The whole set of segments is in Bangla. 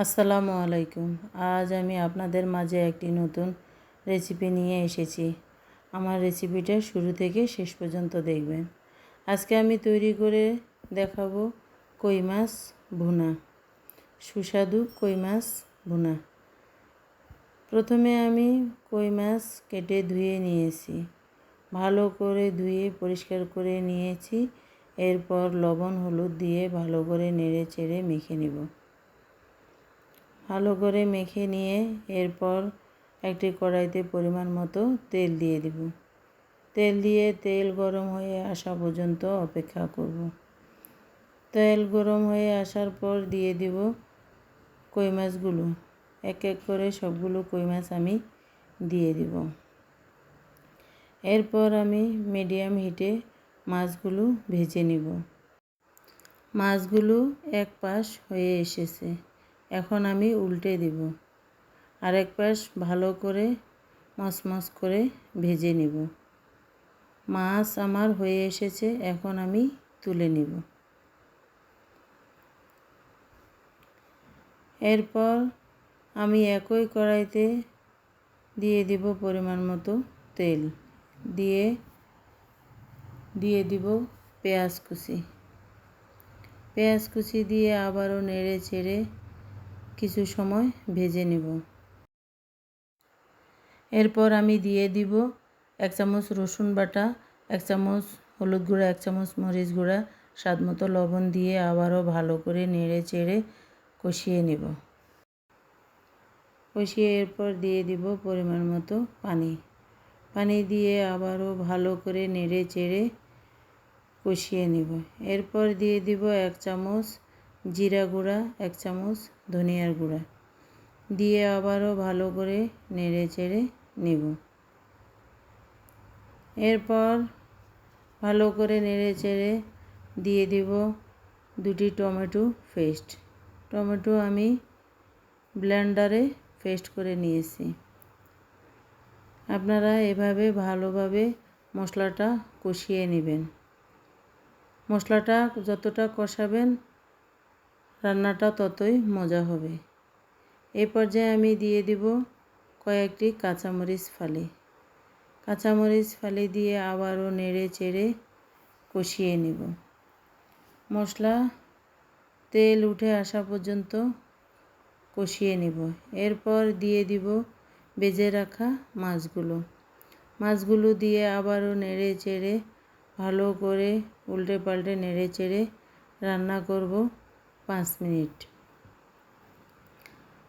আসসালামু আলাইকুম। আজ আমি আপনাদের মাঝে একটি নতুন রেসিপি নিয়ে এসেছি। আমার রেসিপিটা শুরু থেকে শেষ পর্যন্ত দেখবেন। আজকে আমি তৈরি করে দেখাবো কই মাছ ভুনা, সুস্বাদু কই মাছ ভুনা। প্রথমে আমি কই মাছ কেটে ধুয়ে নিয়েছি, ভালো করে ধুয়ে পরিষ্কার করে নিয়েছি। এরপর লবণ হলুদ দিয়ে ভালো করে নেড়ে চেড়ে মেখে নেব। ভালো করে মেখে নিয়ে এরপর একটি কড়াইতে পরিমাণ মতো তেল দিয়ে দেব। তেল দিয়ে তেল গরম হয়ে আসা পর্যন্ত অপেক্ষা করব। তেল গরম হয়ে আসার পর দিয়ে দেব কই মাছগুলো। এক এক করে সবগুলো কই মাছ আমি দিয়ে দেব। এরপর আমি মিডিয়াম হিটে মাছগুলো ভেজে নেব। মাছগুলো এক পাশ হয়ে এসেছে, এখন আমি উল্টে দেব। আরেক পাশ ভালো করে মচমচ করে ভেজে নেব। মাছ আমার হয়ে এসেছে, এখন আমি তুলে নেব। এরপর আমি একই কড়াইতে দিয়ে দেব পরিমাণ মতো তেল, দিয়ে দিব পেঁয়াজ কুচি। পেঁয়াজ কুচি দিয়ে আবারও নেড়ে চেড়ে কিছু সময় ভেজে নেব। এরপর আমি দিয়ে দিব 1 চামচ রসুন বাটা, 1 চামচ হলুদ গুঁড়া, 1 চামচ মরিচ গুঁড়া, স্বাদ মতো লবণ দিয়ে আবারও ভালো করে নেড়ে চেড়ে কষিয়ে নেব। কষিয়ে এরপর দিয়ে দিব পরিমাণ মতো পানি দিয়ে আবারও ভালো করে নেড়ে চেড়ে কষিয়ে নেব। এরপর দিয়ে দিব 1 চামচ জিরা গুঁড়া, 1 চামচ ধনিয়ার গুঁড়া দিয়ে আবারও ভালো করে নেড়ে চেড়ে নেব। এরপর ভালো করে নেড়ে চেড়ে দিয়ে দিব 2টি টমেটো পেস্ট। টমেটো আমি ব্লেন্ডারে পেস্ট করে নিয়েছি। আপনারা এভাবে ভালোভাবে মশলাটা কষিয়ে নেবেন। মশলাটা যতটা কষাবেন রান্নাটা ততই মজা হবে। এই পর্যায়ে আমি দিয়ে দিব কয়েকটি কাঁচামরিচ ফালি দিয়ে আবারও নেড়ে চেড়ে কষিয়ে নেব। মশলা তেল উঠে আসা পর্যন্ত কষিয়ে নেব। এরপর দিয়ে দিব ভেজে রাখা মাছগুলো দিয়ে আবারও নেড়ে চেড়ে ভালো করে উল্টে পাল্টে নেড়ে চেড়ে রান্না করব 5 মিনিট।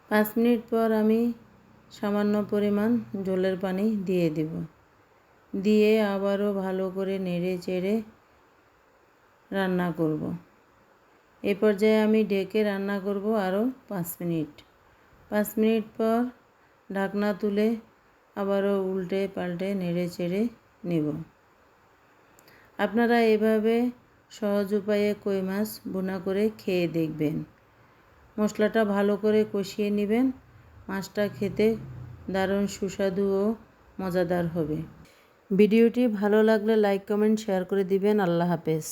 5 মিনিট পর আমি সামান্য পরিমাণ ঝোলের পানি দিয়ে দেব। দিয়ে আবারও ভালো করে নেড়ে চেড়ে রান্না করব। এই পর্যায়ে আমি ঢেকে রান্না করব আরও 5 মিনিট। 5 মিনিট পর ঢাকনা তুলে আবারও উল্টে পাল্টে নেড়ে চেড়ে নেব। আপনারা এভাবে সহজ উপায়ে কই মাছ ভুনা করে খেয়ে দেখবেন। মশলাটা ভালো করে কষিয়ে নেবেন। মাছটা খেতে দারুণ সুস্বাদু ও মজাদার হবে। ভিডিওটি ভালো লাগলে লাইক কমেন্ট শেয়ার করে দিবেন। আল্লাহ হাফেজ।